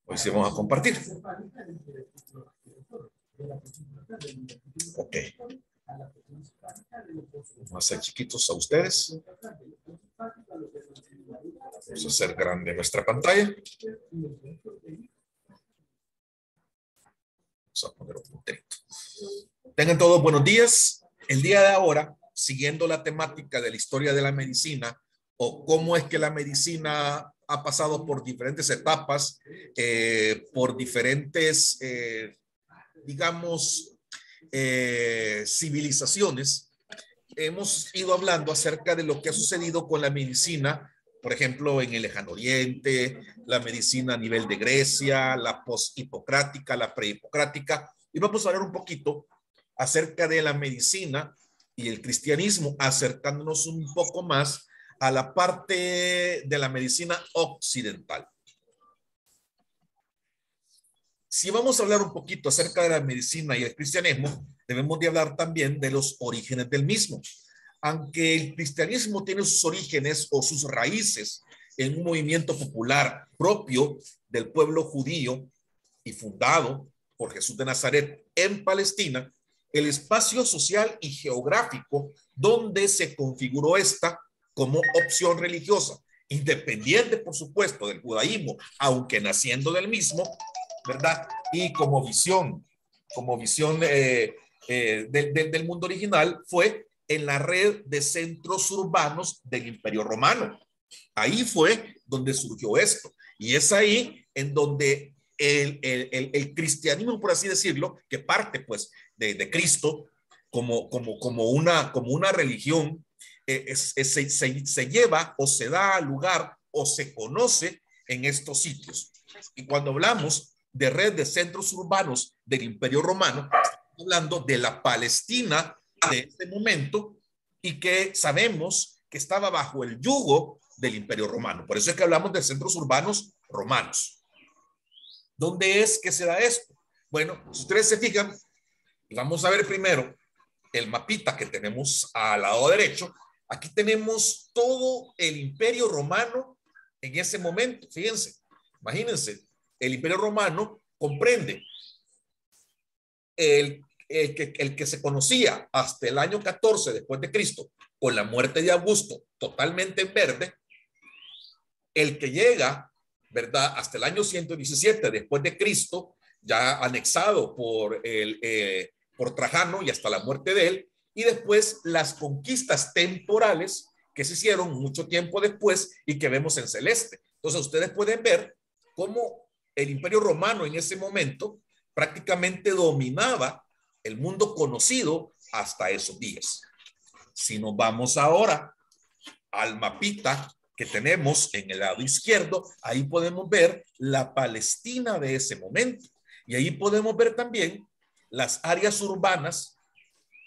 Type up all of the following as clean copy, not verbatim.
Hoy sí vamos a compartir. Ok. Vamos a hacer chiquitos a ustedes. Vamos a hacer grande nuestra pantalla. Vamos a poner un punterito. Tengan todos buenos días. El día de ahora, siguiendo la temática de la historia de la medicina, o cómo es que la medicina ha pasado por diferentes etapas, por diferentes, digamos, civilizaciones, hemos ido hablando acerca de lo que ha sucedido con la medicina, por ejemplo, en el Lejano Oriente, la medicina a nivel de Grecia, la post-hipocrática, la pre-hipocrática, y vamos a hablar un poquito acerca de la medicina y el cristianismo, acercándonos un poco más a la parte de la medicina occidental. Si vamos a hablar un poquito acerca de la medicina y el cristianismo, debemos de hablar también de los orígenes del mismo. Aunque el cristianismo tiene sus orígenes o sus raíces en un movimiento popular propio del pueblo judío y fundado por Jesús de Nazaret en Palestina, el espacio social y geográfico donde se configuró esta como opción religiosa, independiente, por supuesto, del judaísmo, aunque naciendo del mismo, ¿verdad? Y como visión del mundo original, fue en la red de centros urbanos del Imperio Romano. Ahí fue donde surgió esto. Y es ahí en donde el cristianismo, por así decirlo, que parte pues de Cristo como una religión, se lleva o se da lugar o se conoce en estos sitios. Y cuando hablamos de red de centros urbanos del Imperio Romano, estamos hablando de la Palestina de este momento y que sabemos que estaba bajo el yugo del Imperio Romano. Por eso es que hablamos de centros urbanos romanos. ¿Dónde es que se da esto? Bueno, si ustedes se fijan, vamos a ver primero el mapita que tenemos al lado derecho. Aquí tenemos todo el Imperio Romano en ese momento. Fíjense, imagínense, el Imperio Romano comprende el que se conocía hasta el año 14 después de Cristo, con la muerte de Augusto, totalmente en verde, el que llega, ¿verdad?, hasta el año 117 después de Cristo, ya anexado por Trajano y hasta la muerte de él, y después las conquistas temporales que se hicieron mucho tiempo después y que vemos en celeste. Entonces ustedes pueden ver cómo el Imperio Romano en ese momento prácticamente dominaba el mundo conocido hasta esos días. Si nos vamos ahora al mapita que tenemos en el lado izquierdo, ahí podemos ver la Palestina de ese momento. Y ahí podemos ver también las áreas urbanas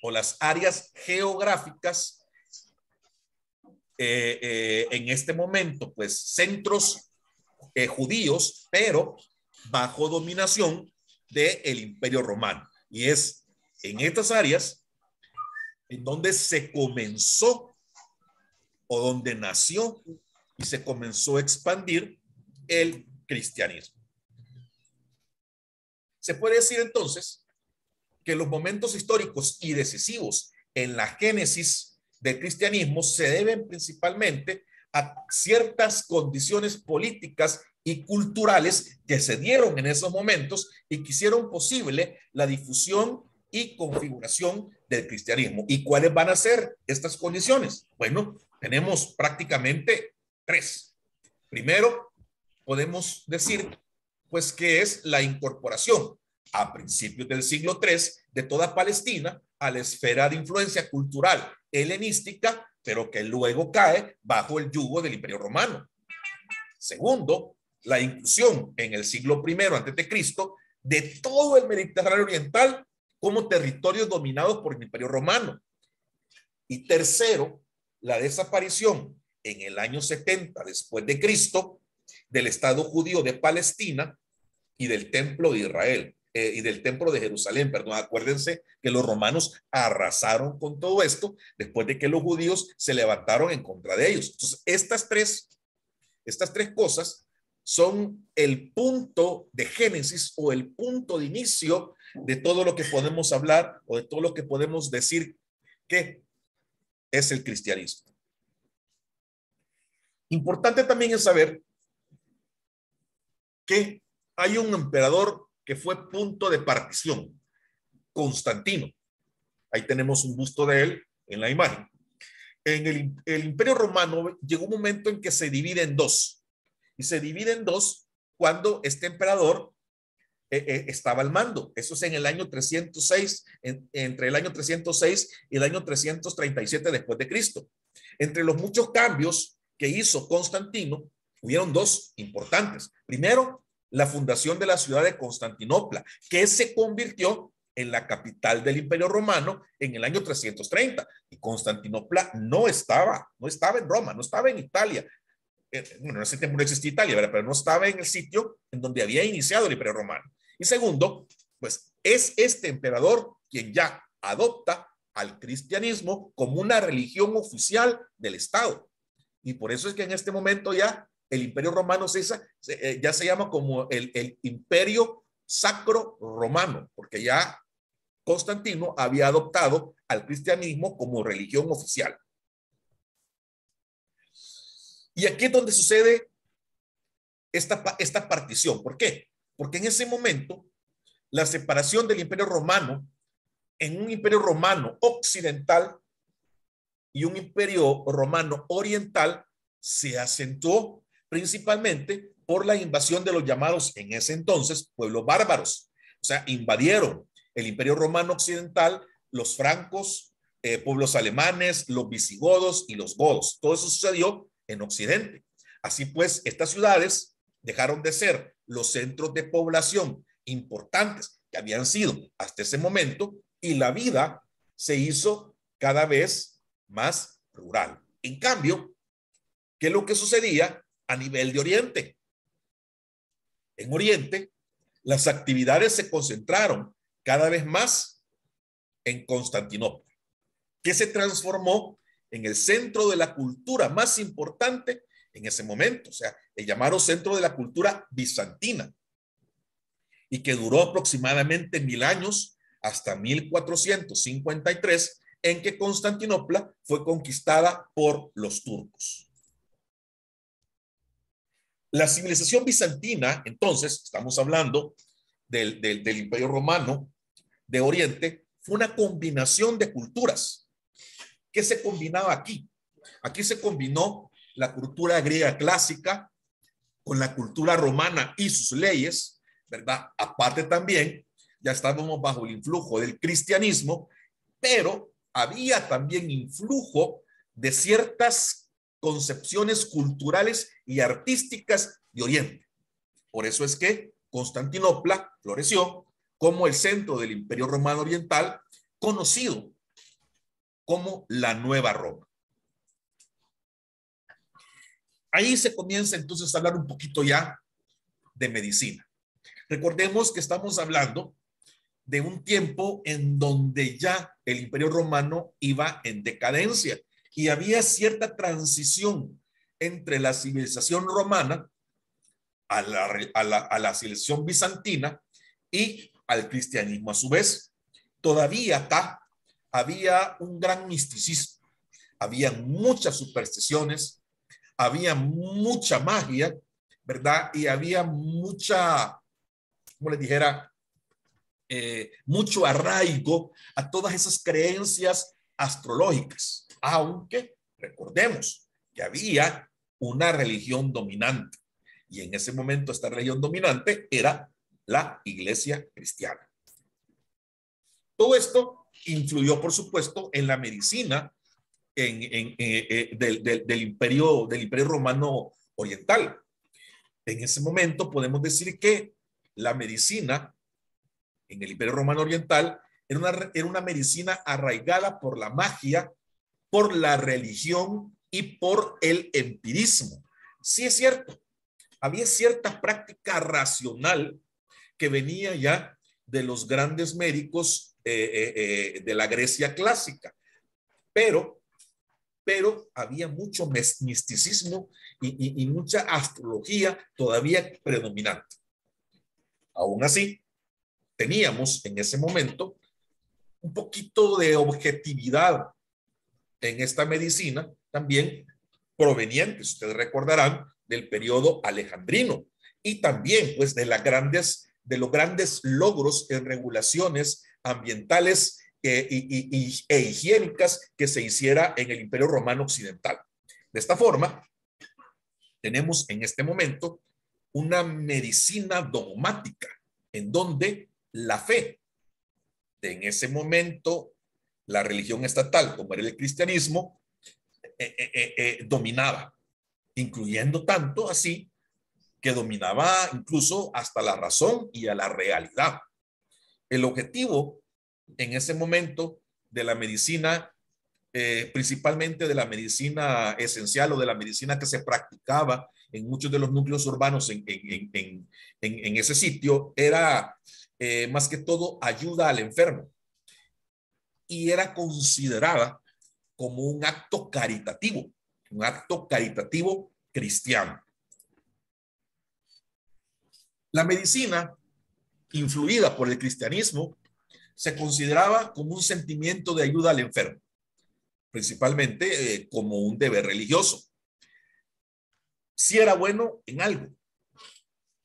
o las áreas geográficas en este momento, pues centros judíos, pero bajo dominación del Imperio Romano. Y es en estas áreas en donde se comenzó o donde nació y se comenzó a expandir el cristianismo. Se puede decir entonces que los momentos históricos y decisivos en la génesis del cristianismo se deben principalmente a ciertas condiciones políticas y culturales que se dieron en esos momentos y que hicieron posible la difusión y configuración del cristianismo. ¿Y cuáles van a ser estas condiciones? Bueno, tenemos prácticamente tres. Primero, podemos decir pues que es la incorporación a principios del siglo III de toda Palestina a la esfera de influencia cultural helenística, pero que luego cae bajo el yugo del Imperio Romano. Segundo, la inclusión en el siglo I antes de Cristo de todo el Mediterráneo oriental como territorios dominados por el Imperio Romano. Y tercero, la desaparición en el año 70 después de Cristo del Estado judío de Palestina y del Templo de Israel y del Templo de Jerusalén, perdón. Acuérdense que los romanos arrasaron con todo esto después de que los judíos se levantaron en contra de ellos. Entonces, estas tres Estas tres cosas son el punto de génesis o el punto de inicio de todo lo que podemos hablar o de todo lo que podemos decir que es el cristianismo. Importante también es saber que hay un emperador que fue punto de partición, Constantino. Ahí tenemos un busto de él en la imagen. En el Imperio Romano llegó un momento en que se divide en dos. Y se divide en dos cuando este emperador estaba al mando. Eso es en el año 306, entre el año 306 y el año 337 después de Cristo. Entre los muchos cambios que hizo Constantino, hubieron dos importantes. Primero, la fundación de la ciudad de Constantinopla, que se convirtió en la capital del Imperio Romano en el año 330. Y Constantinopla no estaba en Roma, no estaba en Italia. Bueno, en ese tiempo no existía Italia, ¿verdad? Pero no estaba en el sitio en donde había iniciado el Imperio Romano. Y segundo, pues es este emperador quien ya adopta al cristianismo como una religión oficial del Estado. Y por eso es que en este momento ya el Imperio Romano ya se llama como el Imperio Sacro Romano, porque ya Constantino había adoptado al cristianismo como religión oficial. Y aquí es donde sucede esta partición. ¿Por qué? Porque en ese momento la separación del Imperio Romano en un Imperio Romano occidental y un Imperio Romano oriental se acentuó principalmente por la invasión de los llamados en ese entonces pueblos bárbaros. O sea, invadieron el Imperio Romano occidental, los francos, pueblos alemanes, los visigodos y los godos. Todo eso sucedió en Occidente. Así pues, estas ciudades dejaron de ser los centros de población importantes que habían sido hasta ese momento y la vida se hizo cada vez más rural. En cambio, ¿qué es lo que sucedía a nivel de Oriente? En Oriente, las actividades se concentraron cada vez más en Constantinopla, que se transformó en el centro de la cultura más importante en ese momento, o sea, el llamado centro de la cultura bizantina, y que duró aproximadamente 1000 años hasta 1453, en que Constantinopla fue conquistada por los turcos. La civilización bizantina, entonces, estamos hablando del Imperio Romano de Oriente, fue una combinación de culturas. ¿Qué se combinaba aquí? Aquí se combinó la cultura griega clásica con la cultura romana y sus leyes, ¿verdad? Aparte también, ya estábamos bajo el influjo del cristianismo, pero había también influjo de ciertas concepciones culturales y artísticas de Oriente. Por eso es que Constantinopla floreció como el centro del Imperio Romano Oriental, conocido como la Nueva Roma. Ahí se comienza entonces a hablar un poquito ya de medicina. Recordemos que estamos hablando de un tiempo en donde ya el Imperio Romano iba en decadencia y había cierta transición entre la civilización romana a la civilización bizantina y al cristianismo a su vez. Todavía acá había un gran misticismo, había muchas supersticiones, había mucha magia, ¿verdad? Y había mucha, como les dijera, mucho arraigo a todas esas creencias astrológicas, aunque recordemos que había una religión dominante y en ese momento esta religión dominante era la iglesia cristiana. Todo esto influyó, por supuesto, en la medicina del imperio romano oriental. En ese momento podemos decir que la medicina en el Imperio Romano Oriental era una medicina arraigada por la magia, por la religión y por el empirismo. Sí es cierto, había cierta práctica racional que venía ya de los grandes médicos de la Grecia clásica, pero pero había mucho misticismo y mucha astrología todavía predominante. Aún así, teníamos en ese momento un poquito de objetividad en esta medicina, también provenientes, ustedes recordarán, del periodo alejandrino y también pues de los grandes logros en regulaciones ambientales e higiénicas que se hiciera en el Imperio Romano Occidental. De esta forma, tenemos en este momento una medicina dogmática en donde la fe, en ese momento, la religión estatal, como era el cristianismo, dominaba, incluyendo tanto así que dominaba incluso hasta la razón y a la realidad. El objetivo en ese momento de la medicina, principalmente de la medicina esencial o de la medicina que se practicaba en muchos de los núcleos urbanos en ese sitio, era más que todo ayuda al enfermo y era considerada como un acto caritativo cristiano. La medicina, influida por el cristianismo, se consideraba como un sentimiento de ayuda al enfermo, principalmente como un deber religioso. Si era bueno en algo,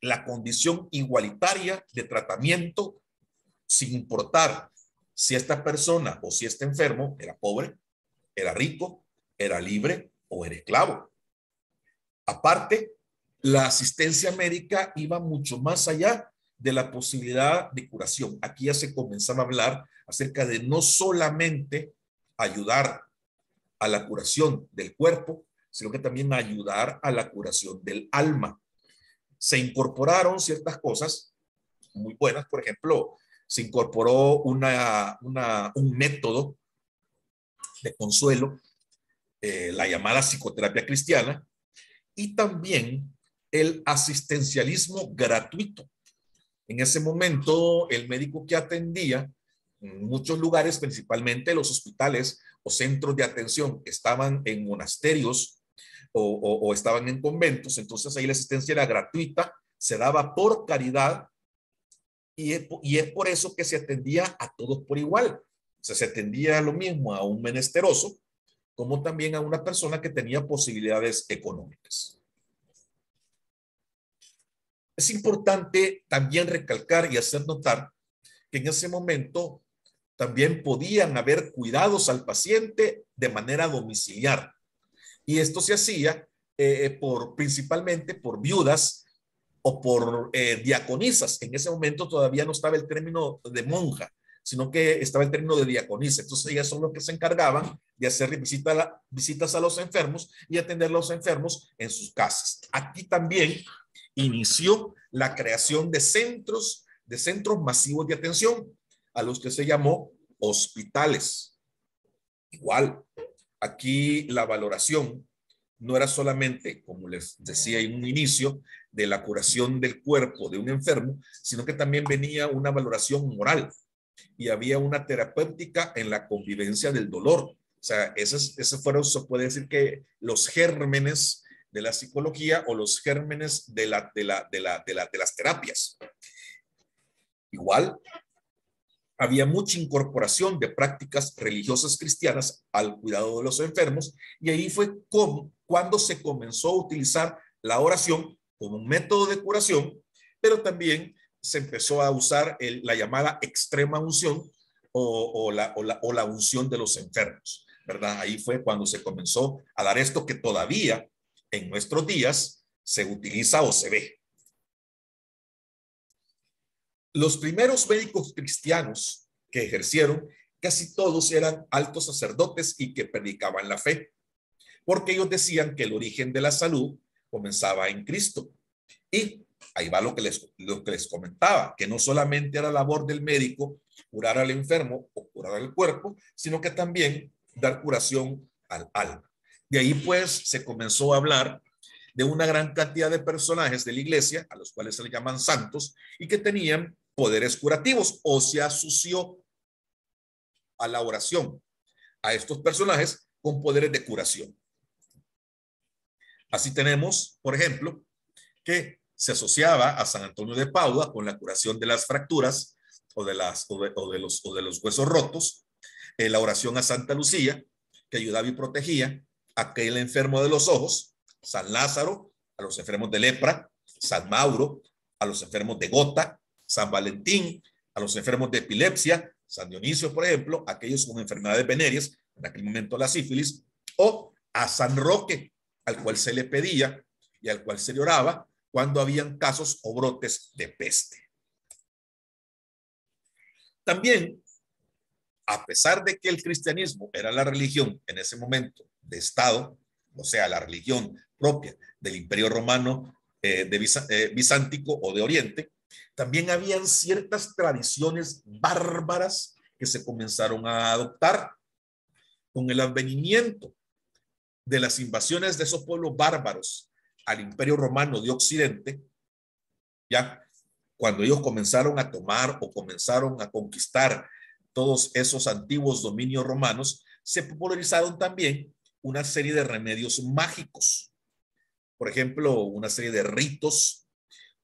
la condición igualitaria de tratamiento, sin importar si esta persona o si este enfermo era pobre, era rico, era libre o era esclavo. Aparte, la asistencia médica iba mucho más allá de la posibilidad de curación. Aquí ya se comenzaba a hablar acerca de no solamente ayudar a la curación del cuerpo, sino que también ayudar a la curación del alma. Se incorporaron ciertas cosas muy buenas, por ejemplo, se incorporó un método de consuelo, la llamada psicoterapia cristiana, y también el asistencialismo gratuito. En ese momento, el médico que atendía en muchos lugares, principalmente los hospitales o centros de atención, estaban en monasterios o estaban en conventos, entonces ahí la asistencia era gratuita, se daba por caridad y es por eso que se atendía a todos por igual. O sea, se atendía lo mismo a un menesteroso como también a una persona que tenía posibilidades económicas. Es importante también recalcar y hacer notar que en ese momento también podían haber cuidados al paciente de manera domiciliar. Y esto se hacía principalmente por viudas o por diaconisas. En ese momento todavía no estaba el término de monja, sino que estaba el término de diaconisa. Entonces ellas son los que se encargaban de hacer visitas a los enfermos y atender a los enfermos en sus casas. Aquí también inició la creación de centros masivos de atención, a los que se llamó hospitales. Igual, aquí la valoración no era solamente, como les decía en un inicio, de la curación del cuerpo de un enfermo, sino que también venía una valoración moral y había una terapéutica en la convivencia del dolor. O sea, esos fueron, se puede decir que los gérmenes de la psicología o los gérmenes de las terapias. Igual, había mucha incorporación de prácticas religiosas cristianas al cuidado de los enfermos y ahí fue cuando se comenzó a utilizar la oración como un método de curación, pero también se empezó a usar la llamada extrema unción o la unción de los enfermos, ¿verdad? Ahí fue cuando se comenzó a dar esto que todavía en nuestros días se utiliza o se ve. Los primeros médicos cristianos que ejercieron, casi todos eran altos sacerdotes y que predicaban la fe, porque ellos decían que el origen de la salud comenzaba en Cristo. Y ahí va lo que les comentaba, que no solamente era labor del médico curar al enfermo o curar al cuerpo, sino que también dar curación al alma. De ahí pues se comenzó a hablar de una gran cantidad de personajes de la iglesia, a los cuales se les llaman santos, y que tenían poderes curativos o se asoció a la oración a estos personajes con poderes de curación. Así tenemos, por ejemplo, que se asociaba a San Antonio de Padua con la curación de las fracturas o de los huesos rotos, la oración a Santa Lucía, que ayudaba y protegía a aquel enfermo de los ojos, San Lázaro, a los enfermos de lepra, San Mauro, a los enfermos de gota, San Valentín, a los enfermos de epilepsia, San Dionisio, por ejemplo, aquellos con enfermedades venéreas, en aquel momento la sífilis, o a San Roque, al cual se le pedía y al cual se le oraba cuando habían casos o brotes de peste. También, a pesar de que el cristianismo era la religión en ese momento de Estado, o sea, la religión propia del Imperio Romano Bizántico o de Oriente, también habían ciertas tradiciones bárbaras que se comenzaron a adoptar con el advenimiento de las invasiones de esos pueblos bárbaros al Imperio Romano de Occidente. Ya cuando ellos comenzaron a tomar o comenzaron a conquistar todos esos antiguos dominios romanos, se popularizaron también una serie de remedios mágicos. Por ejemplo, una serie de ritos,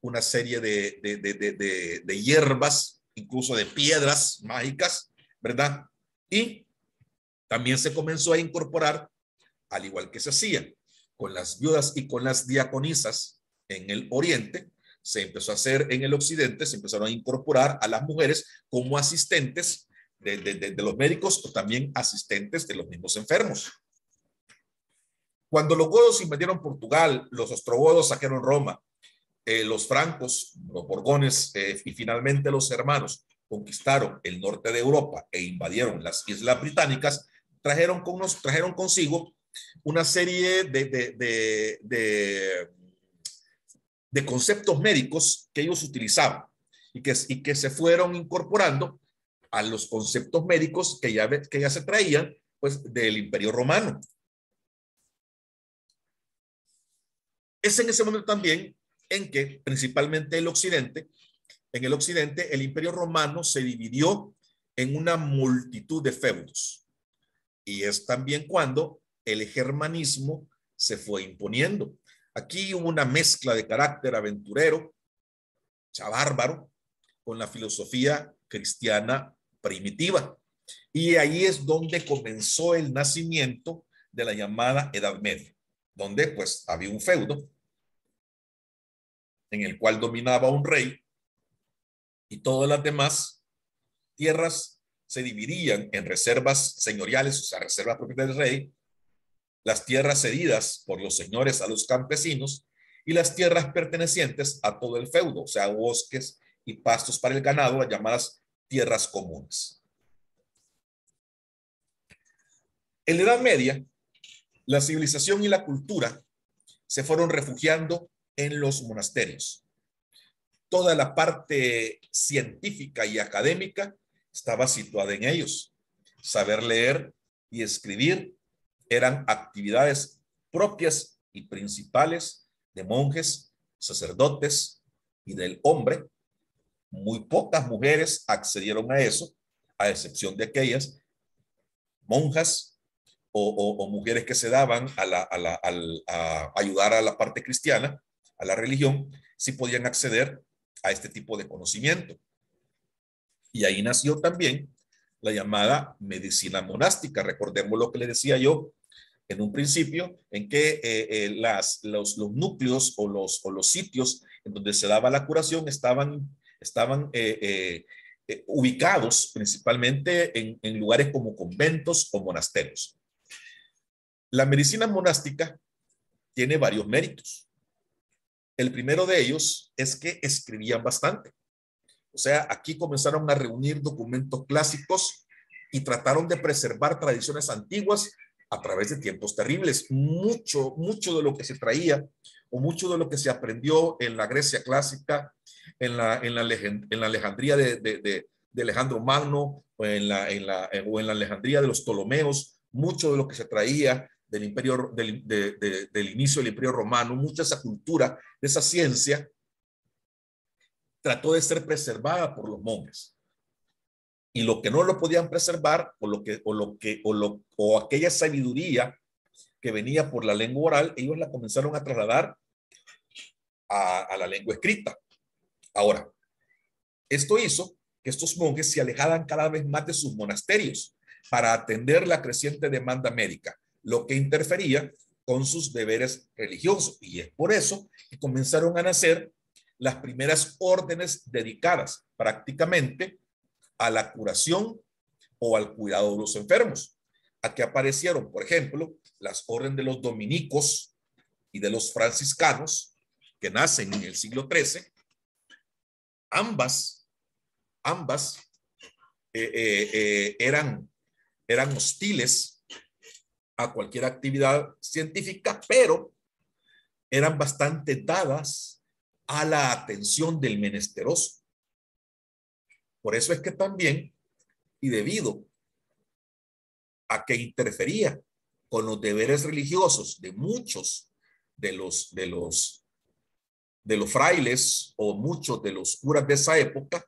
una serie de hierbas, incluso de piedras mágicas, ¿verdad? Y también se comenzó a incorporar, al igual que se hacía con las viudas y con las diaconisas en el Oriente, se empezó a hacer en el Occidente, se empezaron a incorporar a las mujeres como asistentes de los médicos o también asistentes de los mismos enfermos. Cuando los godos invadieron Portugal, los ostrogodos saquearon Roma, los francos, los borgones y finalmente los germanos conquistaron el norte de Europa e invadieron las islas británicas, trajeron consigo una serie de conceptos médicos que ellos utilizaban y que se fueron incorporando a los conceptos médicos que ya se traían pues, del Imperio Romano. Es en ese momento también en que principalmente en el occidente el Imperio Romano se dividió en una multitud de feudos. Y es también cuando el germanismo se fue imponiendo. Aquí hubo una mezcla de carácter aventurero, bárbaro, con la filosofía cristiana primitiva. Y ahí es donde comenzó el nacimiento de la llamada Edad Media, donde pues había un feudo en el cual dominaba un rey y todas las demás tierras se dividían en reservas señoriales, o sea, reservas propias del rey, las tierras cedidas por los señores a los campesinos y las tierras pertenecientes a todo el feudo, o sea, bosques y pastos para el ganado, las llamadas tierras comunes. En la Edad Media, la civilización y la cultura se fueron refugiando en los monasterios. Toda la parte científica y académica estaba situada en ellos. Saber leer y escribir eran actividades propias y principales de monjes, sacerdotes y del hombre. Muy pocas mujeres accedieron a eso, a excepción de aquellas monjas o mujeres que se daban a ayudar a la parte cristiana, a la religión, sí podían acceder a este tipo de conocimiento. Y ahí nació también la llamada medicina monástica. Recordemos lo que le decía yo en un principio, en que los núcleos o los sitios en donde se daba la curación estaban ubicados principalmente en lugares como conventos o monasterios. La medicina monástica tiene varios méritos. El primero de ellos es que escribían bastante. O sea, aquí comenzaron a reunir documentos clásicos y trataron de preservar tradiciones antiguas a través de tiempos terribles. Mucho de lo que se traía o mucho de lo que se aprendió en la Grecia clásica, en la Alejandría de Alejandro Magno o en la Alejandría de los Ptolomeos, mucho de lo que se traía del imperio, del inicio del Imperio Romano, mucha de esa cultura, de esa ciencia, trató de ser preservada por los monjes. Y lo que no lo podían preservar, o aquella sabiduría que venía por la lengua oral, ellos la comenzaron a trasladar a la lengua escrita. Ahora, esto hizo que estos monjes se alejaran cada vez más de sus monasterios para atender la creciente demanda médica, lo que interfería con sus deberes religiosos. Y es por eso que comenzaron a nacer las primeras órdenes dedicadas prácticamente a la curación o al cuidado de los enfermos. Aquí aparecieron, por ejemplo, las órdenes de los dominicos y de los franciscanos, que nacen en el siglo XIII. Ambas eran hostiles a cualquier actividad científica, pero eran bastante dadas a la atención del menesteroso. Por eso es que también, y debido a que interfería con los deberes religiosos de muchos de los frailes o muchos de los curas de esa época,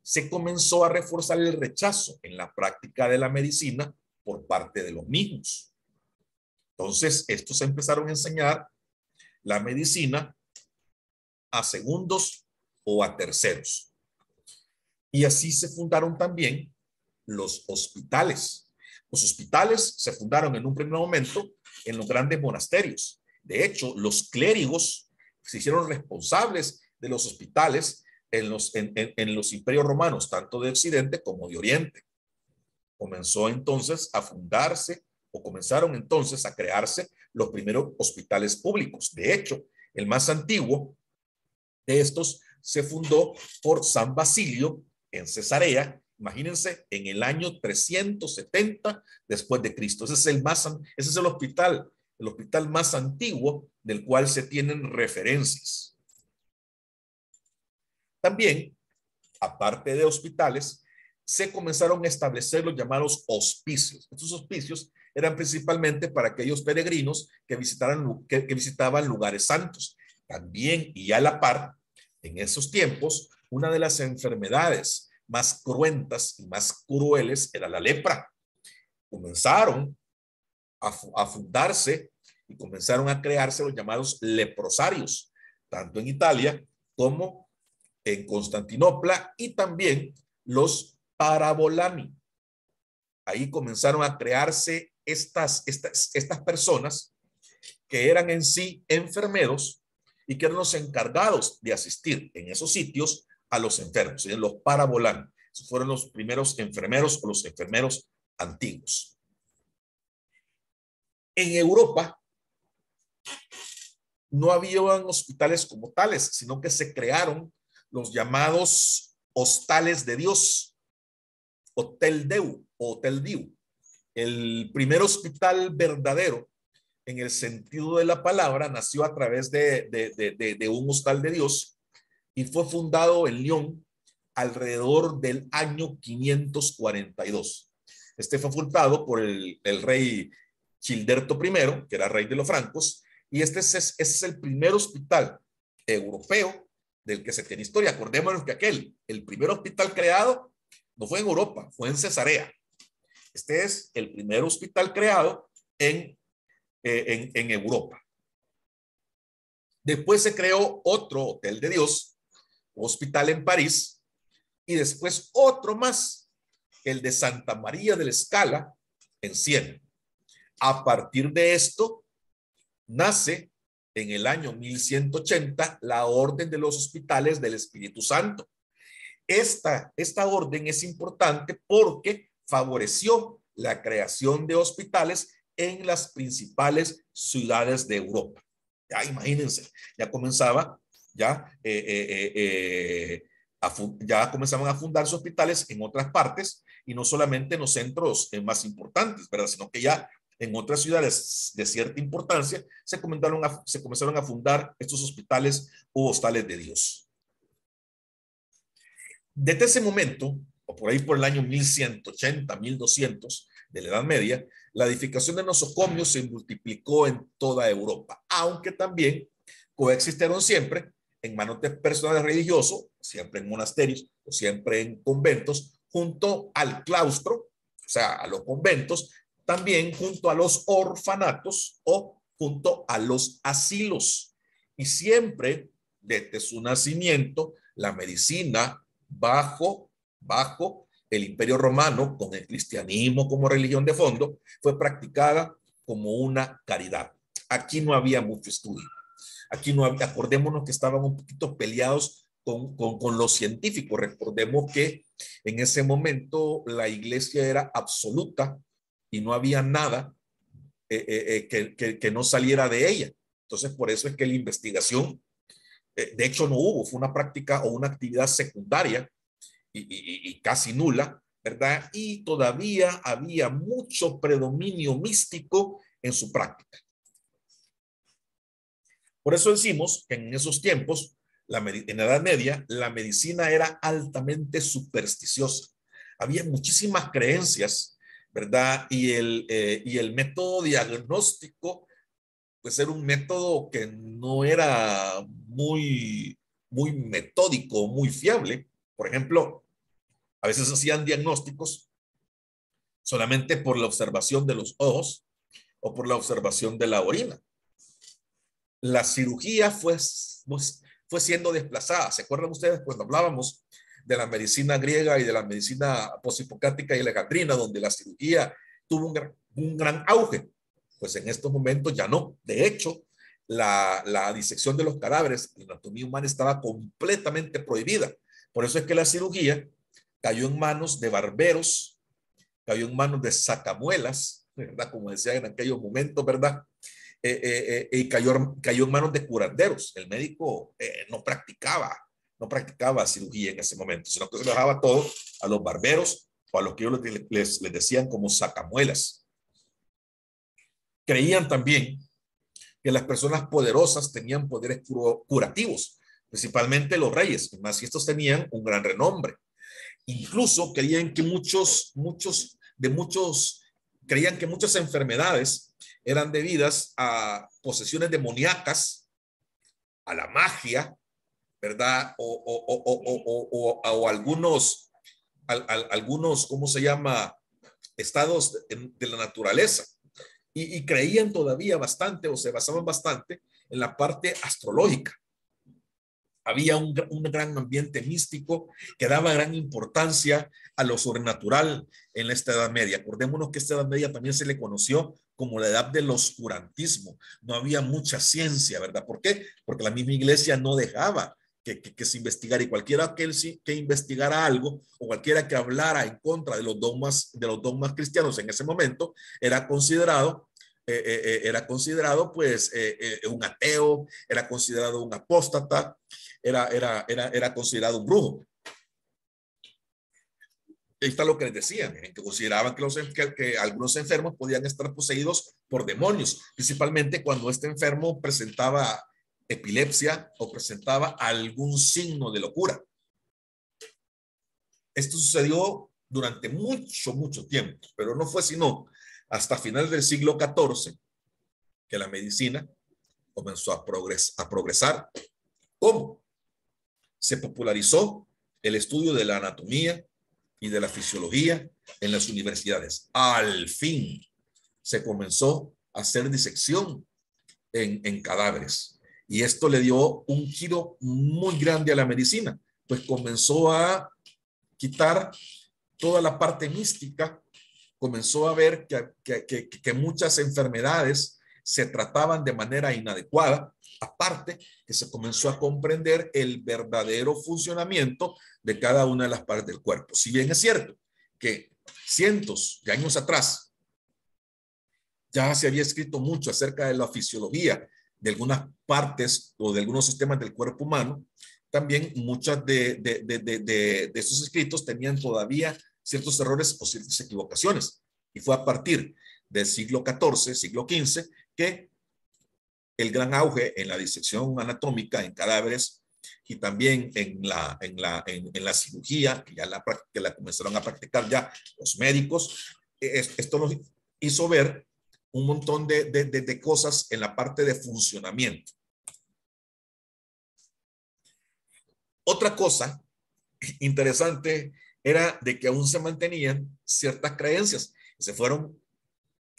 se comenzó a reforzar el rechazo en la práctica de la medicina por parte de los mismos. Entonces, estos empezaron a enseñar la medicina a segundos o a terceros. Y así se fundaron también los hospitales. Los hospitales se fundaron en un primer momento en los grandes monasterios. De hecho, los clérigos se hicieron responsables de los hospitales en los imperios romanos, tanto de Occidente como de Oriente. Comenzó entonces a fundarse, o comenzaron entonces a crearse los primeros hospitales públicos. De hecho, el más antiguo de estos se fundó por San Basilio en Cesarea. Imagínense, en el año 370 después de Cristo. Ese es el hospital más antiguo del cual se tienen referencias. También, aparte de hospitales, se comenzaron a establecer los llamados hospicios. Estos hospicios eran principalmente para aquellos peregrinos que visitaban lugares santos. También, y a la par, en esos tiempos, una de las enfermedades más cruentas y más crueles era la lepra. Comenzaron a fundarse y comenzaron a crearse los llamados leprosarios, tanto en Italia como en Constantinopla, y también los parabolani. Ahí comenzaron a crearse estas personas que eran en sí enfermeros y que eran los encargados de asistir en esos sitios a los enfermos, los parabolani. Esos fueron los primeros enfermeros o los enfermeros antiguos. En Europa no había hospitales como tales, sino que se crearon los llamados hostales de Dios, Hotel Deu o Hotel Diu. El primer hospital verdadero, en el sentido de la palabra, nació a través de un hostal de Dios y fue fundado en Lyon alrededor del año 542. Este fue fundado por el rey Childerto I, que era rey de los francos, y este es el primer hospital europeo del que se tiene historia. Acordémonos que el primer hospital creado no fue en Europa, fue en Cesarea. Este es el primer hospital creado en Europa. Después se creó otro Hotel de Dios, un hospital en París, y después otro más, el de Santa María de la Scala en Siena. A partir de esto, nace en el año 1180 la Orden de los Hospitales del Espíritu Santo. Esta orden es importante porque favoreció la creación de hospitales en las principales ciudades de Europa. Ya imagínense, ya comenzaba, ya comenzaban a fundarse hospitales en otras partes y no solamente en los centros más importantes, ¿verdad? Sino que ya en otras ciudades de cierta importancia se comenzaron a fundar estos hospitales u hostales de Dios. Desde ese momento, o por ahí por el año 1180, 1200 de la Edad Media, la edificación de nosocomios se multiplicó en toda Europa, aunque también coexistieron siempre en manos de personales religiosos, siempre en monasterios o siempre en conventos junto al claustro, o sea, a los conventos, también junto a los orfanatos o junto a los asilos. Y siempre, desde su nacimiento, la medicina bajo el Imperio Romano, con el cristianismo como religión de fondo, fue practicada como una caridad. Aquí no había mucho estudio. Aquí no había, acordémonos que estaban un poquito peleados con los científicos. Recordemos que en ese momento la iglesia era absoluta y no había nada que no saliera de ella. Entonces, por eso es que la investigación, de hecho, no hubo, fue una práctica o una actividad secundaria y casi nula, ¿verdad? Y todavía había mucho predominio místico en su práctica. Por eso decimos que en esos tiempos, en la Edad Media, la medicina era altamente supersticiosa. Había muchísimas creencias, ¿verdad? Y el método diagnóstico, pues era un método que no era muy metódico, muy fiable. Por ejemplo, a veces hacían diagnósticos solamente por la observación de los ojos o por la observación de la orina. La cirugía fue siendo desplazada. ¿Se acuerdan ustedes cuando hablábamos de la medicina griega y de la medicina posihipocrática y alejandrina, donde la cirugía tuvo un gran auge? Pues en estos momentos ya no. De hecho, la disección de los cadáveres, la anatomía humana estaba completamente prohibida. Por eso es que la cirugía cayó en manos de barberos, cayó en manos de sacamuelas, ¿verdad? Como decía en aquellos momentos, ¿verdad? Y cayó en manos de curanderos. El médico no practicaba cirugía en ese momento, sino que se lo dejaba todo a los barberos o a los que ellos les decían como sacamuelas. Creían también que las personas poderosas tenían poderes curativos, principalmente los reyes, más si estos tenían un gran renombre. Incluso creían que creían que muchas enfermedades eran debidas a posesiones demoníacas, a la magia, ¿verdad? O algunos, ¿cómo se llama? Estados de la naturaleza. Y creían todavía bastante o se basaban bastante en la parte astrológica. Había un gran ambiente místico que daba gran importancia a lo sobrenatural en esta Edad Media. Acordémonos que esta Edad Media también se le conoció como la edad del oscurantismo. No había mucha ciencia, ¿verdad? ¿Por qué? Porque la misma iglesia no dejaba que se investigara, y cualquiera que investigara algo o cualquiera que hablara en contra de los dogmas cristianos en ese momento era considerado pues un ateo, era considerado un apóstata, era considerado un brujo. Ahí está lo que les decían, que consideraban que algunos enfermos podían estar poseídos por demonios, principalmente cuando este enfermo presentaba epilepsia o presentaba algún signo de locura. Esto sucedió durante mucho tiempo, pero no fue sino hasta finales del siglo XIV que la medicina comenzó a progresar. ¿Cómo? Se popularizó el estudio de la anatomía y de la fisiología en las universidades. Al fin se comenzó a hacer disección en cadáveres. Y esto le dio un giro muy grande a la medicina, pues comenzó a quitar toda la parte mística, comenzó a ver que muchas enfermedades se trataban de manera inadecuada, aparte que se comenzó a comprender el verdadero funcionamiento de cada una de las partes del cuerpo. Si bien es cierto que cientos de años atrás ya se había escrito mucho acerca de la fisiología de algunas partes o de algunos sistemas del cuerpo humano, también muchas de esos escritos tenían todavía ciertos errores o ciertas equivocaciones. Y fue a partir del siglo XIV, siglo XV, que el gran auge en la disección anatómica en cadáveres y también en la cirugía, que la comenzaron a practicar ya los médicos. Esto nos hizo ver un montón de cosas en la parte de funcionamiento. Otra cosa interesante era de que aún se mantenían ciertas creencias que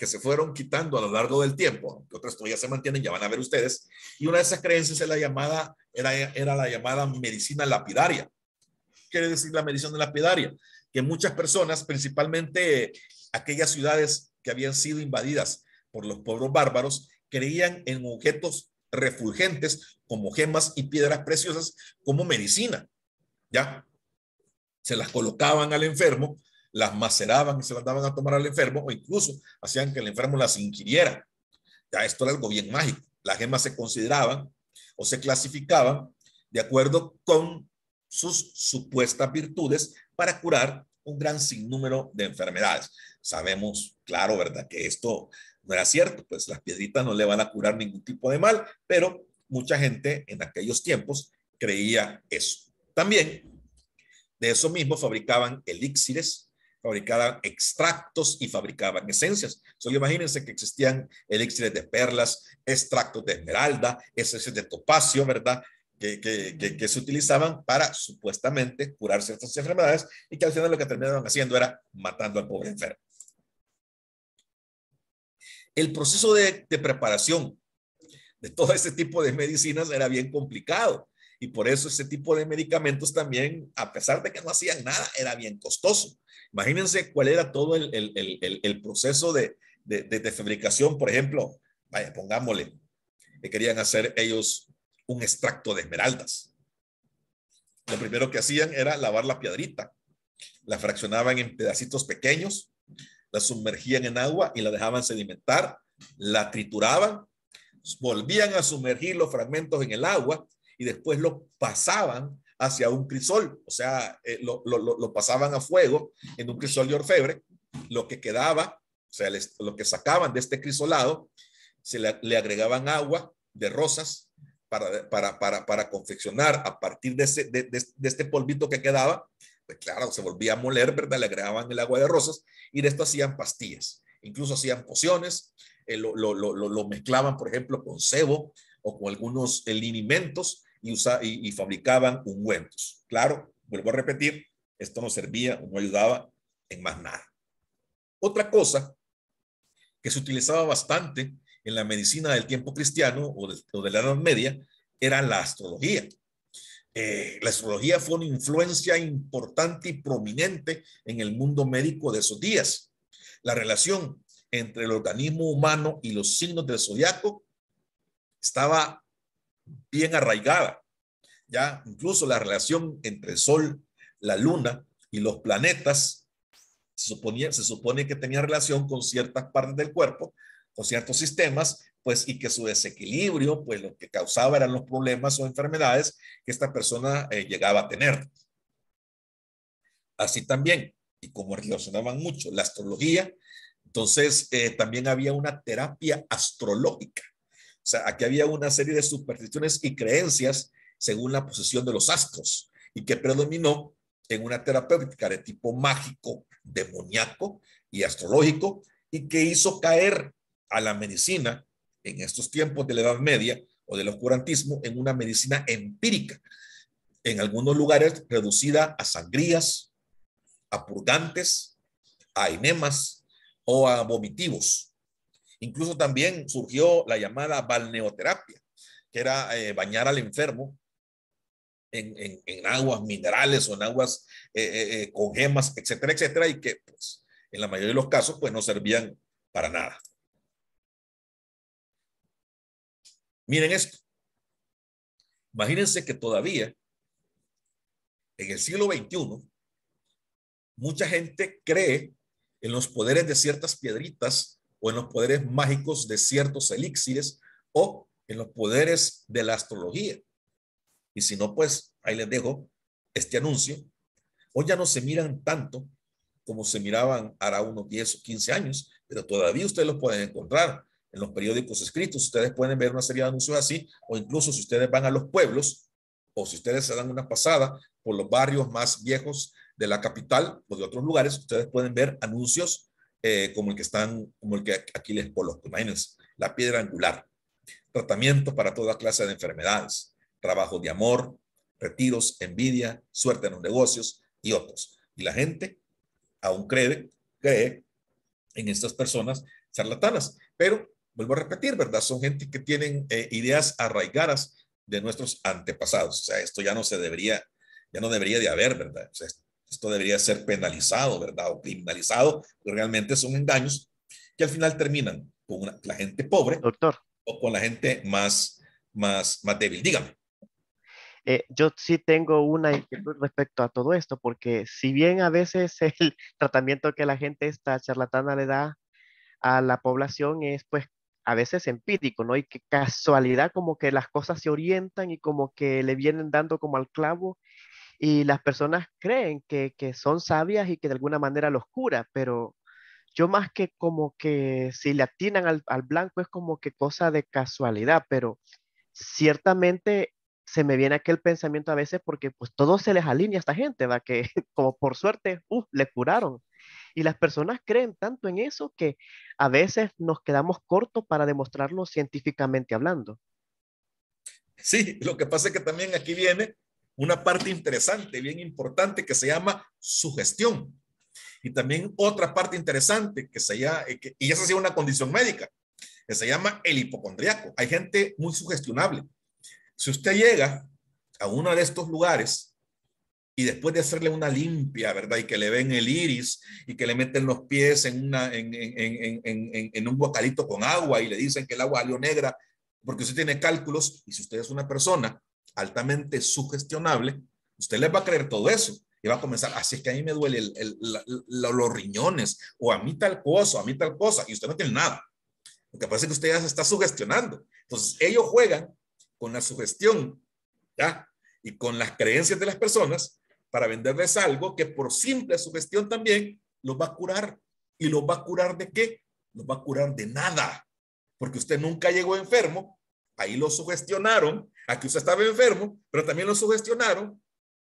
se fueron quitando a lo largo del tiempo, que otras todavía se mantienen, ya van a ver ustedes, y una de esas creencias es era la llamada medicina lapidaria. Quiere decir la medicina lapidaria, que muchas personas, principalmente aquellas ciudades que habían sido invadidas por los pueblos bárbaros, creían en objetos refulgentes como gemas y piedras preciosas como medicina, ¿ya? Se las colocaban al enfermo, las maceraban y se las daban a tomar al enfermo, o incluso hacían que el enfermo las ingiriera. Ya esto era algo bien mágico. Las gemas se consideraban o se clasificaban de acuerdo con sus supuestas virtudes para curar un gran sinnúmero de enfermedades. Sabemos, claro, ¿verdad?, que esto no era cierto, pues las piedritas no le van a curar ningún tipo de mal, pero mucha gente en aquellos tiempos creía eso. También de eso mismo fabricaban elixires, fabricaban extractos y fabricaban esencias. Solo imagínense que existían elixires de perlas, extractos de esmeralda, esencias de topacio, ¿verdad? Que se utilizaban para supuestamente curar ciertas enfermedades y que al final lo que terminaban haciendo era matando al pobre enfermo. El proceso de preparación de todo ese tipo de medicinas era bien complicado. Y por eso ese tipo de medicamentos también, a pesar de que no hacían nada, era bien costoso. Imagínense cuál era todo el proceso de fabricación. Por ejemplo, vaya, pongámosle, que querían hacer ellos un extracto de esmeraldas. Lo primero que hacían era lavar la piedrita. La fraccionaban en pedacitos pequeños, la sumergían en agua y la dejaban sedimentar, la trituraban, volvían a sumergir los fragmentos en el agua y después lo pasaban hacia un crisol, o sea, lo pasaban a fuego en un crisol de orfebre. Lo que quedaba, o sea, lo que sacaban de este crisolado, le agregaban agua de rosas para confeccionar a partir de este polvito que quedaba. Pues claro, se volvía a moler, ¿verdad? Le agregaban el agua de rosas y de esto hacían pastillas, incluso hacían pociones, lo mezclaban, por ejemplo, con sebo o con algunos linimentos y fabricaban ungüentos. Claro, vuelvo a repetir, esto no servía, no ayudaba en más nada. Otra cosa que se utilizaba bastante en la medicina del tiempo cristiano o de la Edad Media era la astrología. La astrología fue una influencia importante y prominente en el mundo médico de esos días. La relación entre el organismo humano y los signos del zodiaco estaba bien arraigada. Ya incluso la relación entre el Sol, la Luna y los planetas se supone que tenía relación con ciertas partes del cuerpo, con ciertos sistemas, pues, y que su desequilibrio, pues, lo que causaba eran los problemas o enfermedades que esta persona llegaba a tener. Así también, y como relacionaban mucho la astrología, entonces también había una terapia astrológica. O sea, aquí había una serie de supersticiones y creencias según la posición de los astros y que predominó en una terapéutica de tipo mágico, demoníaco y astrológico y que hizo caer a la medicina en estos tiempos de la Edad Media o del oscurantismo en una medicina empírica, en algunos lugares reducida a sangrías, a purgantes, a enemas o a vomitivos. Incluso también surgió la llamada balneoterapia, que era bañar al enfermo en aguas minerales o en aguas con gemas, etcétera, etcétera, y que pues, en la mayoría de los casos pues no servían para nada. Miren esto. Imagínense que todavía en el siglo XXI mucha gente cree en los poderes de ciertas piedritas o en los poderes mágicos de ciertos elixires o en los poderes de la astrología. Y si no, pues ahí les dejo este anuncio. Hoy ya no se miran tanto como se miraban hará unos 10 o 15 años, pero todavía ustedes los pueden encontrar en los periódicos escritos. Ustedes pueden ver una serie de anuncios así, o incluso si ustedes van a los pueblos, o si ustedes se dan una pasada por los barrios más viejos de la capital o de otros lugares, ustedes pueden ver anuncios como el que aquí les coloco. Imagínense, la piedra angular, tratamiento para toda clase de enfermedades, trabajo de amor, retiros, envidia, suerte en los negocios y otros. Y la gente aún cree en estas personas charlatanas. Pero, vuelvo a repetir, ¿verdad? Son gente que tienen ideas arraigadas de nuestros antepasados. O sea, esto ya no debería de haber, ¿verdad? O sea, esto debería ser penalizado, ¿verdad? O criminalizado, porque realmente son engaños que al final terminan con la gente pobre Doctor, o con la gente más débil. Dígame. yo sí tengo una inquietud respecto a todo esto, porque si bien a veces el tratamiento que la gente esta charlatana le da a la población es pues a veces empírico, ¿no? Y que casualidad como que las cosas se orientan y como que le vienen dando como al clavo y las personas creen que son sabias y que de alguna manera los cura, pero yo más que como que si le atinan al blanco es como que cosa de casualidad, pero ciertamente se me viene aquel pensamiento a veces porque pues todo se les alinea a esta gente, va que como por suerte, le curaron. Y las personas creen tanto en eso que a veces nos quedamos cortos para demostrarlo científicamente hablando. Sí, lo que pasa es que también aquí viene una parte interesante, bien importante, que se llama sugestión. Y también otra parte interesante que se llama, y esa sí es una condición médica, que se llama el hipocondriaco. Hay gente muy sugestionable. Si usted llega a uno de estos lugares y después de hacerle una limpia, ¿verdad? Y que le ven el iris y que le meten los pies en un bocadito con agua y le dicen que el agua salió negra porque usted tiene cálculos y si usted es una persona altamente sugestionable, usted les va a creer todo eso y va a comenzar, así es que a mí me duele los riñones o a mí tal cosa, a mí tal cosa y usted no tiene nada. Lo que pasa es que usted ya se está sugestionando. Entonces ellos juegan con la sugestión, ¿ya? Y con las creencias de las personas para venderles algo que por simple sugestión también los va a curar. ¿Y los va a curar de qué? Los va a curar de nada. Porque usted nunca llegó enfermo, ahí lo sugestionaron a que usted estaba enfermo, pero también lo sugestionaron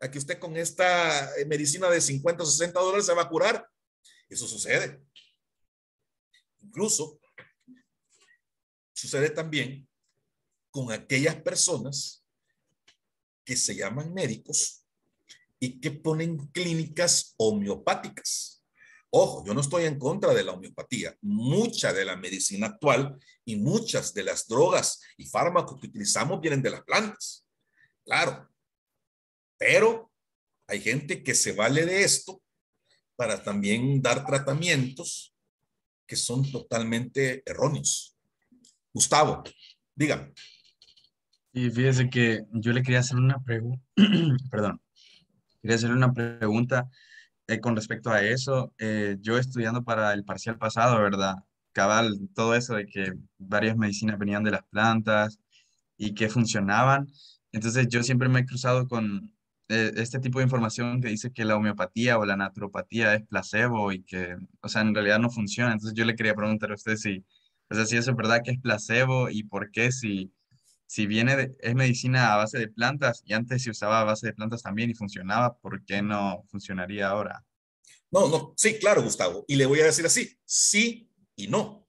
a que usted con esta medicina de 50 o $60 se va a curar. Eso sucede. Incluso sucede también con aquellas personas que se llaman médicos y que ponen clínicas homeopáticas. Ojo, yo no estoy en contra de la homeopatía. Mucha de la medicina actual y muchas de las drogas y fármacos que utilizamos vienen de las plantas. Claro, pero hay gente que se vale de esto para también dar tratamientos que son totalmente erróneos. Gustavo, dígame. Y fíjese que yo le quería hacer una pregunta, perdón, quería hacerle una pregunta con respecto a eso. Yo estudiando para el parcial pasado, ¿verdad? Cabal, todo eso de que varias medicinas venían de las plantas y que funcionaban. Entonces yo siempre me he cruzado con este tipo de información que dice que la homeopatía o la naturopatía es placebo y que, o sea, en realidad no funciona. Entonces yo le quería preguntar a usted si, o sea, si eso es verdad que es placebo y por qué si viene es medicina a base de plantas y antes se usaba a base de plantas también y funcionaba, ¿por qué no funcionaría ahora? No, no, sí, claro, Gustavo. Y le voy a decir así, sí y no.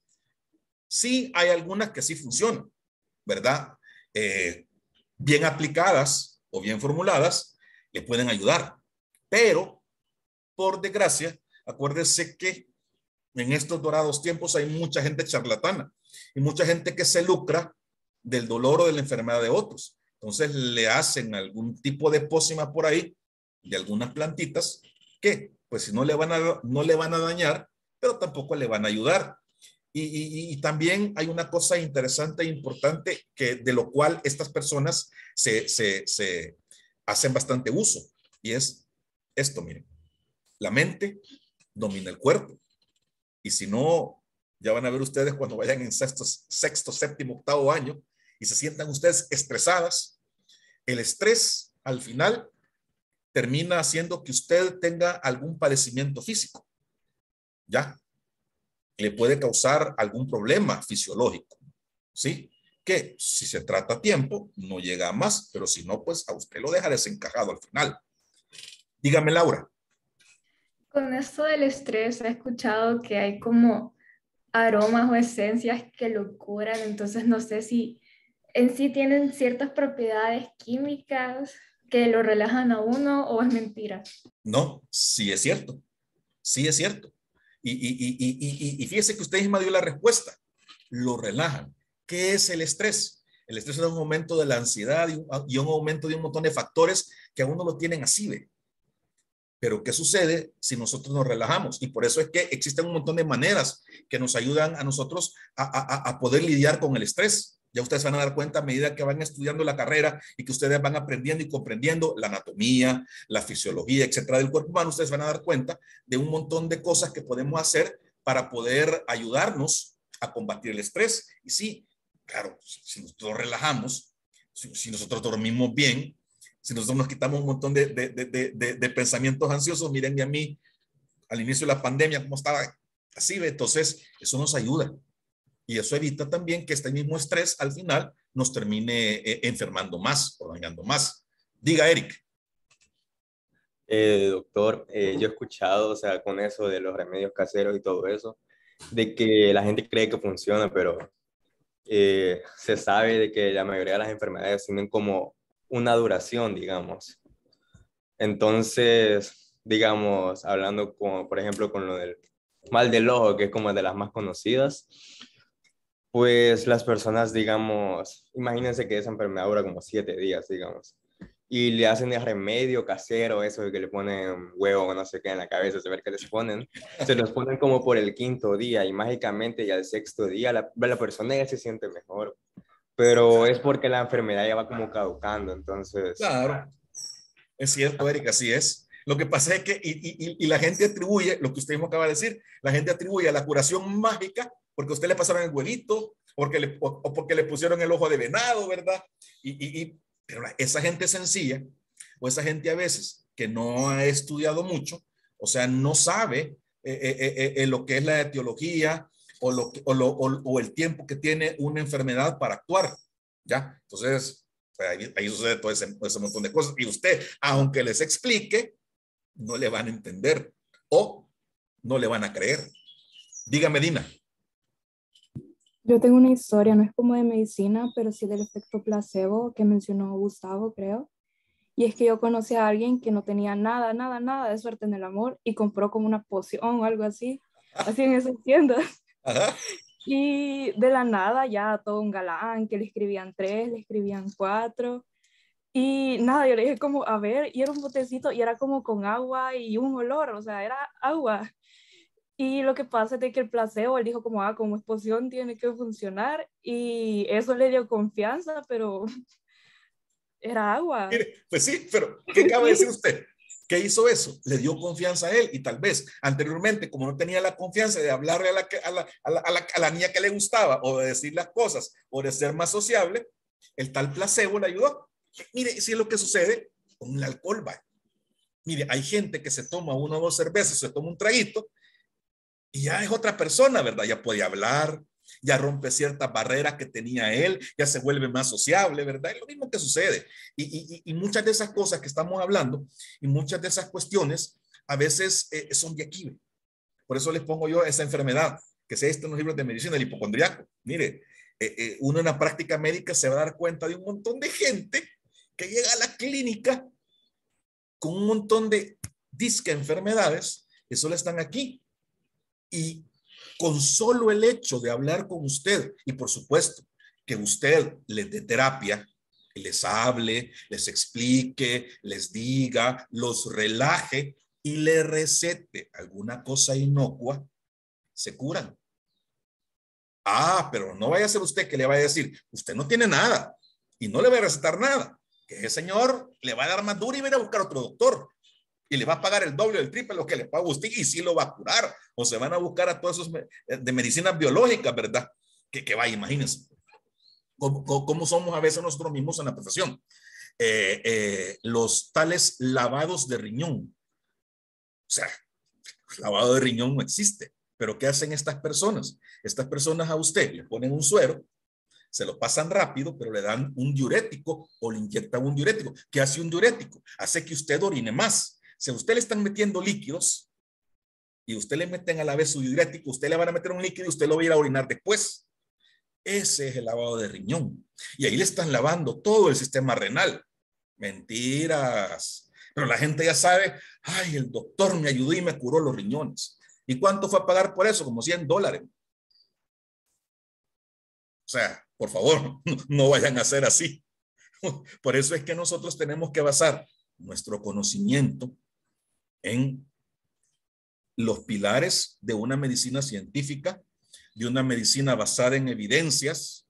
Sí, hay algunas que sí funcionan, ¿verdad? Eh, Bien aplicadas o bien formuladas, le pueden ayudar. Pero, por desgracia, acuérdese que en estos dorados tiempos hay mucha gente charlatana y mucha gente que se lucra del dolor o de la enfermedad de otros. Entonces le hacen algún tipo de pócima por ahí de algunas plantitas que, pues si no le van a dañar, pero tampoco le van a ayudar. Y también hay una cosa interesante e importante que, de lo cual estas personas se hacen bastante uso y es esto, miren, la mente domina el cuerpo. Y si no, ya van a ver ustedes cuando vayan en sexto, séptimo, octavo año y se sientan ustedes estresadas, el estrés al final termina haciendo que usted tenga algún padecimiento físico, ¿ya? Le puede causar algún problema fisiológico, ¿sí? Que si se trata a tiempo, no llega a más, pero si no, pues a usted lo deja desencajado al final. Dígame, Laura. Con esto del estrés, he escuchado que hay como aromas o esencias que lo curan, entonces no sé si en sí tienen ciertas propiedades químicas que lo relajan a uno o es mentira? No, sí es cierto. Sí es cierto. Y fíjese que usted misma dio la respuesta. Lo relajan. ¿Qué es el estrés? El estrés es un aumento de la ansiedad y un aumento de un montón de factores que a uno lo tienen así, ¿ve? Pero ¿qué sucede si nosotros nos relajamos? Y por eso es que existen un montón de maneras que nos ayudan a nosotros a poder lidiar con el estrés. Ya ustedes van a dar cuenta a medida que van estudiando la carrera y que ustedes van aprendiendo y comprendiendo la anatomía, la fisiología, etcétera, del cuerpo humano. Ustedes van a dar cuenta de un montón de cosas que podemos hacer para poder ayudarnos a combatir el estrés. Y sí, claro, si nosotros relajamos, si nosotros dormimos bien, si nosotros nos quitamos un montón de pensamientos ansiosos, miren a mí al inicio de la pandemia, cómo estaba así, entonces eso nos ayuda. Y eso evita también que este mismo estrés al final nos termine enfermando más o dañando más. Diga, Eric. Doctor, yo he escuchado, o sea, con eso de los remedios caseros y todo eso, de que la gente cree que funciona, pero se sabe de que la mayoría de las enfermedades tienen como una duración, digamos. Entonces, digamos, hablando con, por ejemplo, con lo del mal del ojo, que es como de las más conocidas, pues las personas, digamos, imagínense que esa enfermedad dura como 7 días, digamos, y le hacen el remedio casero, eso de que le ponen huevo o no sé qué en la cabeza, se ve que les ponen, se los ponen como por el 5.º día y mágicamente ya el 6.º día la persona ya se siente mejor, pero es porque la enfermedad ya va como caducando, entonces... Claro, es cierto, Eric, así es. Lo que pasa es que, y la gente atribuye, lo que usted mismo acaba de decir, la gente atribuye a la curación mágica porque a usted le pasaron el huevito, o porque le pusieron el ojo de venado, ¿verdad? Pero esa gente sencilla, o esa gente a veces que no ha estudiado mucho, o sea, no sabe lo que es la etiología o el tiempo que tiene una enfermedad para actuar, ¿ya? Entonces, ahí sucede todo ese montón de cosas. Y usted, aunque les explique, no le van a entender o no le van a creer. Dígame, Dina. Yo tengo una historia, no es como de medicina, pero sí del efecto placebo que mencionó Gustavo, creo. Y es que yo conocí a alguien que no tenía nada, nada, nada de suerte en el amor y compró como una poción o algo así, así en esas tiendas. Ajá. Y de la nada ya todo un galán, que le escribían 3, le escribían 4. Y nada, yo le dije como, a ver, y era un botecito y era como con agua y un olor, o sea, era agua. Y lo que pasa es de que el placebo, él dijo como, como es poción tiene que funcionar y eso le dio confianza, pero era agua. Mire, pues sí, pero ¿qué acaba de decir Sí. usted? ¿Qué hizo eso? Le dio confianza a él y tal vez anteriormente, como no tenía la confianza de hablarle a la niña que le gustaba o de decir las cosas o de ser más sociable, el tal placebo le ayudó. Mire, si es lo que sucede con el alcohol, va. Mire, hay gente que se toma 1 o 2 cervezas, se toma un traguito y ya es otra persona, ¿verdad? Ya puede hablar, ya rompe ciertas barreras que tenía él, ya se vuelve más sociable, ¿verdad? Es lo mismo que sucede. Y muchas de esas cosas que estamos hablando y muchas de esas cuestiones a veces son de aquí. Por eso les pongo yo esa enfermedad, que se está en los libros de medicina, el hipocondriaco. Mire, uno en la práctica médica se va a dar cuenta de un montón de gente que llega a la clínica con un montón de disque enfermedades que solo están aquí. Y con solo el hecho de hablar con usted, y por supuesto que usted les dé terapia, les hable, les explique, les diga, los relaje y le recete alguna cosa inocua, se curan. Ah, pero no vaya a ser usted que le vaya a decir, usted no tiene nada y no le va a recetar nada, que ese señor le va a dar más duro y va a ir a buscar otro doctor. Y le va a pagar el doble o el triple lo que le paga usted y sí lo va a curar. O se van a buscar a todos esos de medicinas biológicas, ¿verdad? Que vaya, imagínense. ¿Cómo somos a veces nosotros mismos en la profesión? Los tales lavados de riñón. O sea, lavado de riñón no existe. Pero ¿qué hacen estas personas? Estas personas a usted le ponen un suero, se lo pasan rápido, pero le dan un diurético o le inyectan un diurético. ¿Qué hace un diurético? Hace que usted orine más. Si a usted le están metiendo líquidos y usted le meten a la vez su diurético, usted le van a meter un líquido y usted lo va a ir a orinar después. Ese es el lavado de riñón. Y ahí le están lavando todo el sistema renal. Mentiras. Pero la gente ya sabe, ay, el doctor me ayudó y me curó los riñones. ¿Y cuánto fue a pagar por eso? Como $100. O sea, por favor, no vayan a hacer así. Por eso es que nosotros tenemos que basar nuestro conocimiento en los pilares de una medicina científica, de una medicina basada en evidencias,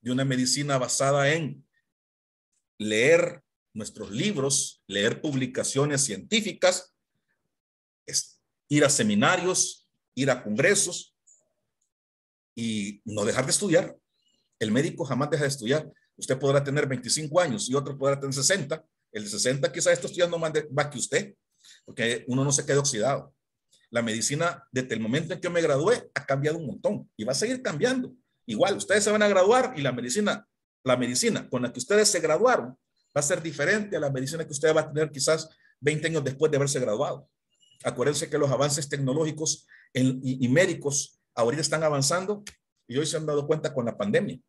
de una medicina basada en leer nuestros libros, leer publicaciones científicas, ir a seminarios, ir a congresos y no dejar de estudiar. El médico jamás deja de estudiar. Usted podrá tener 25 años y otro podrá tener 60. El de 60 quizás está estudiando más que usted, porque uno no se queda oxidado. La medicina, desde el momento en que yo me gradué, ha cambiado un montón y va a seguir cambiando. Igual, ustedes se van a graduar y la medicina con la que ustedes se graduaron va a ser diferente a la medicina que ustedes van a tener quizás 20 años después de haberse graduado. Acuérdense que los avances tecnológicos y médicos ahorita están avanzando y hoy se han dado cuenta con la pandemia.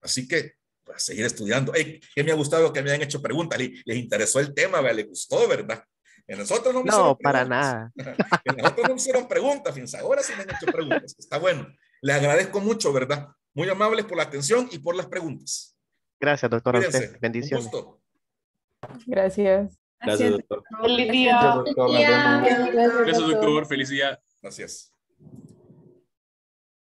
Así que, a seguir estudiando. Hey, que me ha gustado que me hayan hecho preguntas. Les interesó el tema, les gustó, ¿verdad? En nosotros no me hicieron para preguntas. nada. En nosotros no me hicieron preguntas, fíjense. Ahora sí me han hecho preguntas. Está bueno. Les agradezco mucho, ¿verdad? Muy amables por la atención y por las preguntas. Gracias, doctor. Cuídense. A usted. Bendiciones. Un gusto. Gracias. Gracias, doctor. Feliz día. Gracias, doctor. Nos vemos. Gracias, doctor. Feliz día. Gracias.